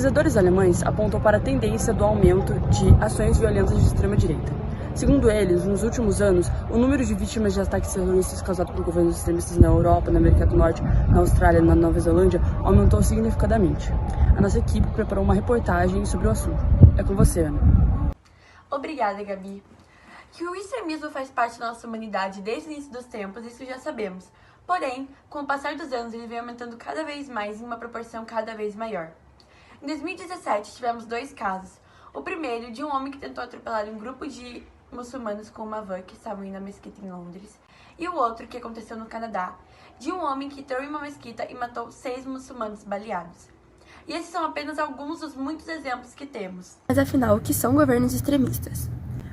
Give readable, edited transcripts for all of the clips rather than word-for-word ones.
Pesquisadores alemães apontam para a tendência do aumento de ações violentas de extrema-direita. Segundo eles, nos últimos anos, o número de vítimas de ataques terroristas causados por governos extremistas na Europa, na América do Norte, na Austrália e na Nova Zelândia aumentou significativamente. A nossa equipe preparou uma reportagem sobre o assunto. É com você, Ana. Obrigada, Gabi. Que o extremismo faz parte da nossa humanidade desde o início dos tempos, isso já sabemos. Porém, com o passar dos anos, ele vem aumentando cada vez mais em uma proporção cada vez maior. Em 2017, tivemos 2 casos. O primeiro, de um homem que tentou atropelar um grupo de muçulmanos com uma van que estavam indo à mesquita em Londres. E o outro, que aconteceu no Canadá, de um homem que entrou em uma mesquita e matou 6 muçulmanos baleados. E esses são apenas alguns dos muitos exemplos que temos. Mas afinal, o que são governos extremistas?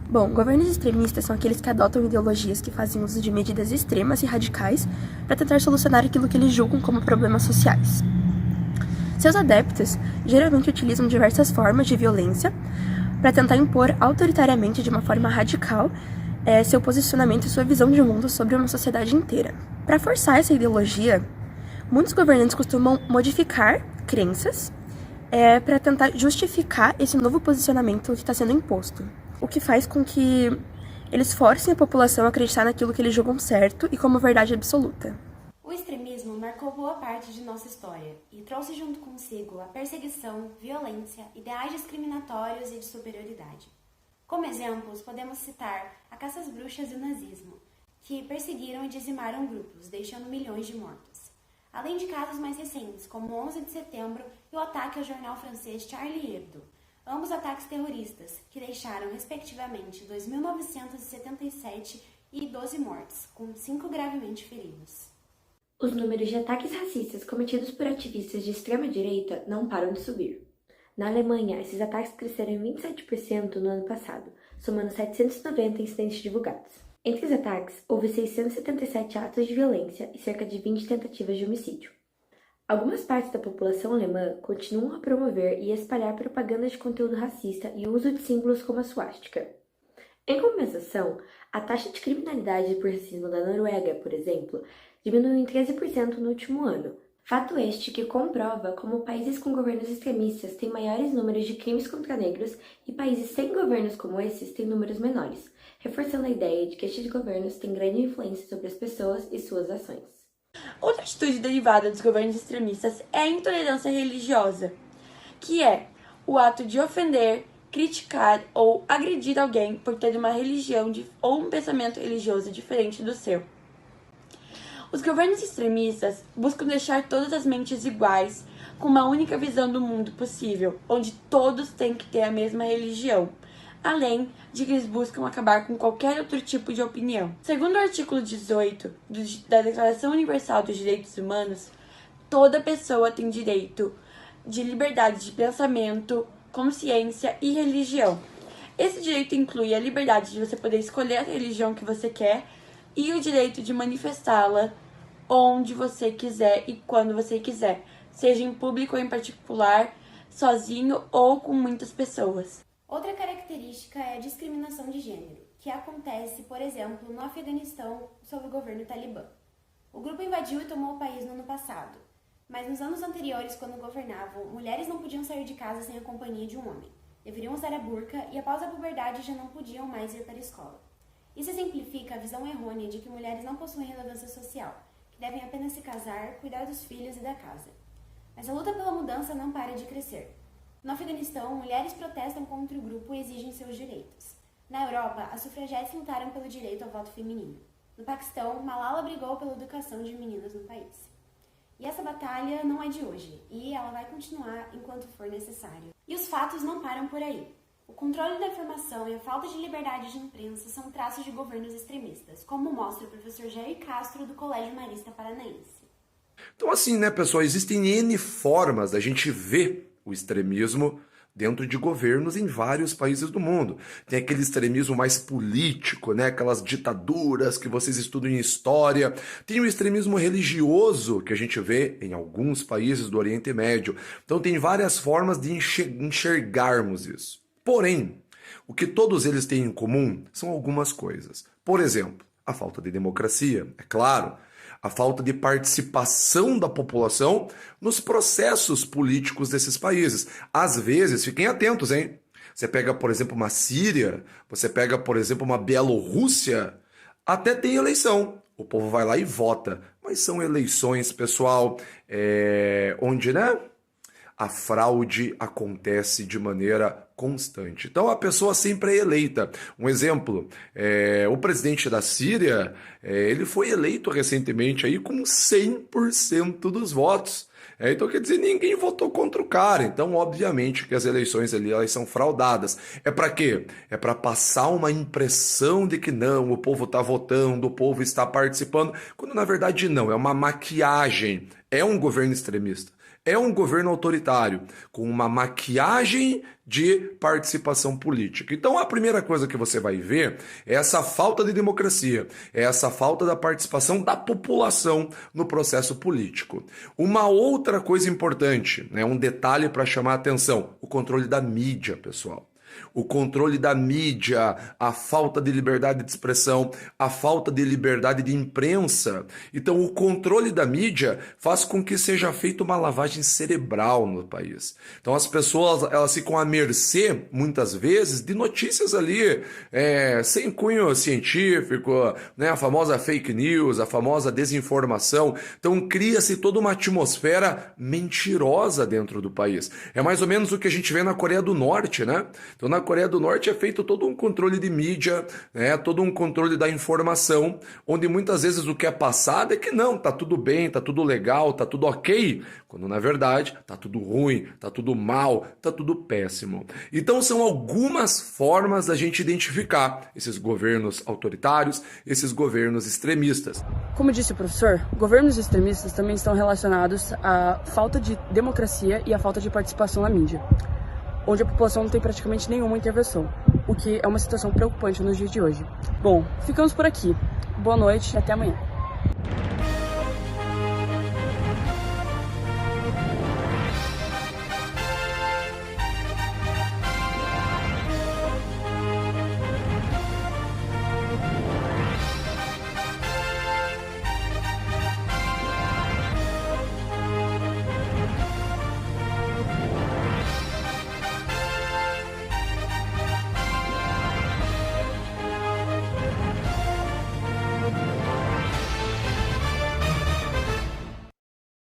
Bom, governos extremistas são aqueles que adotam ideologias que fazem uso de medidas extremas e radicais para tentar solucionar aquilo que eles julgam como problemas sociais. Seus adeptos geralmente utilizam diversas formas de violência para tentar impor autoritariamente de uma forma radical seu posicionamento e sua visão de mundo sobre uma sociedade inteira. Para forçar essa ideologia, muitos governantes costumam modificar crenças para tentar justificar esse novo posicionamento que está sendo imposto, o que faz com que eles forcem a população a acreditar naquilo que eles julgam certo e como verdade absoluta. O extremismo marcou boa parte de nossa história e trouxe junto consigo a perseguição, violência, ideais discriminatórios e de superioridade. Como exemplos, podemos citar a caça às bruxas e o nazismo, que perseguiram e dizimaram grupos, deixando milhões de mortos. Além de casos mais recentes, como o 11 de setembro e o ataque ao jornal francês Charlie Hebdo, ambos ataques terroristas, que deixaram, respectivamente, 2.977 e 12 mortes, com 5 gravemente feridos. Os números de ataques racistas cometidos por ativistas de extrema-direita não param de subir. Na Alemanha, esses ataques cresceram em 27% no ano passado, somando 790 incidentes divulgados. Entre os ataques, houve 677 atos de violência e cerca de 20 tentativas de homicídio. Algumas partes da população alemã continuam a promover e espalhar propaganda de conteúdo racista e o uso de símbolos como a suástica. Em compensação, a taxa de criminalidade por racismo da Noruega, por exemplo, diminuiu em 13% no último ano. Fato este que comprova como países com governos extremistas têm maiores números de crimes contra negros e países sem governos como esses têm números menores, reforçando a ideia de que estes governos têm grande influência sobre as pessoas e suas ações. Outra atitude derivada dos governos extremistas é a intolerância religiosa, que é o ato de ofender, criticar ou agredir alguém por ter uma religião ou um pensamento religioso diferente do seu. Os governos extremistas buscam deixar todas as mentes iguais, com uma única visão do mundo possível, onde todos têm que ter a mesma religião, além de que eles buscam acabar com qualquer outro tipo de opinião. Segundo o artigo 18 da Declaração Universal dos Direitos Humanos, toda pessoa tem direito de liberdade de pensamento, consciência e religião. Esse direito inclui a liberdade de você poder escolher a religião que você quer e o direito de manifestá-la onde você quiser e quando você quiser, seja em público ou em particular, sozinho ou com muitas pessoas. Outra característica é a discriminação de gênero, que acontece, por exemplo, no Afeganistão sob o governo talibã. O grupo invadiu e tomou o país no ano passado, mas nos anos anteriores, quando governavam, mulheres não podiam sair de casa sem a companhia de um homem, deveriam usar a burca e após a puberdade já não podiam mais ir para a escola. Isso exemplifica a visão errônea de que mulheres não possuem relevância social, que devem apenas se casar, cuidar dos filhos e da casa. Mas a luta pela mudança não para de crescer. No Afeganistão, mulheres protestam contra o grupo e exigem seus direitos. Na Europa, as sufragetes lutaram pelo direito ao voto feminino. No Paquistão, Malala brigou pela educação de meninas no país. E essa batalha não é de hoje, e ela vai continuar enquanto for necessário. E os fatos não param por aí. O controle da informação e a falta de liberdade de imprensa são traços de governos extremistas, como mostra o professor Jair Castro, do Colégio Marista Paranaense. Então assim, né, pessoal, existem N formas da gente ver o extremismo dentro de governos em vários países do mundo. Tem aquele extremismo mais político, né? Aquelas ditaduras que vocês estudam em história. Tem o extremismo religioso que a gente vê em alguns países do Oriente Médio. Então tem várias formas de enxergarmos isso. Porém, o que todos eles têm em comum são algumas coisas. Por exemplo, a falta de democracia, é claro. a falta de participação da população nos processos políticos desses países. Às vezes, fiquem atentos, hein? Você pega, por exemplo, uma Síria, você pega, por exemplo, uma Bielorrússia, até tem eleição. O povo vai lá e vota. Mas são eleições, pessoal, onde, né? A fraude acontece de maneira constante. Então a pessoa sempre é eleita. Um exemplo, o presidente da Síria, ele foi eleito recentemente aí com 100% dos votos. Então, quer dizer, ninguém votou contra o cara. Então, obviamente que as eleições ali, elas são fraudadas. É para quê? É para passar uma impressão de que não, o povo está votando, o povo está participando, quando na verdade não, é uma maquiagem. É um governo extremista. É um governo autoritário, com uma maquiagem de participação política. Então, a primeira coisa que você vai ver é essa falta de democracia, é essa falta da participação da população no processo político. Uma outra coisa importante, né, um detalhe para chamar a atenção, o controle da mídia, pessoal. O controle da mídia, a falta de liberdade de expressão, a falta de liberdade de imprensa. Então, o controle da mídia faz com que seja feita uma lavagem cerebral no país. Então, as pessoas elas ficam à mercê, muitas vezes, de notícias ali sem cunho científico, né? A famosa fake news, a famosa desinformação. Então, cria-se toda uma atmosfera mentirosa dentro do país. É mais ou menos o que a gente vê na Coreia do Norte, né? Então, na Coreia do Norte é feito todo um controle de mídia, né, todo um controle da informação, onde muitas vezes o que é passado é que não, tá tudo bem, tá tudo legal, tá tudo ok, quando na verdade tá tudo ruim, tá tudo mal, tá tudo péssimo. Então são algumas formas da gente identificar esses governos autoritários, esses governos extremistas. Como disse o professor, governos extremistas também estão relacionados à falta de democracia e à falta de participação na mídia, onde a população não tem praticamente nenhuma intervenção, o que é uma situação preocupante nos dias de hoje. Bom, ficamos por aqui. Boa noite e até amanhã.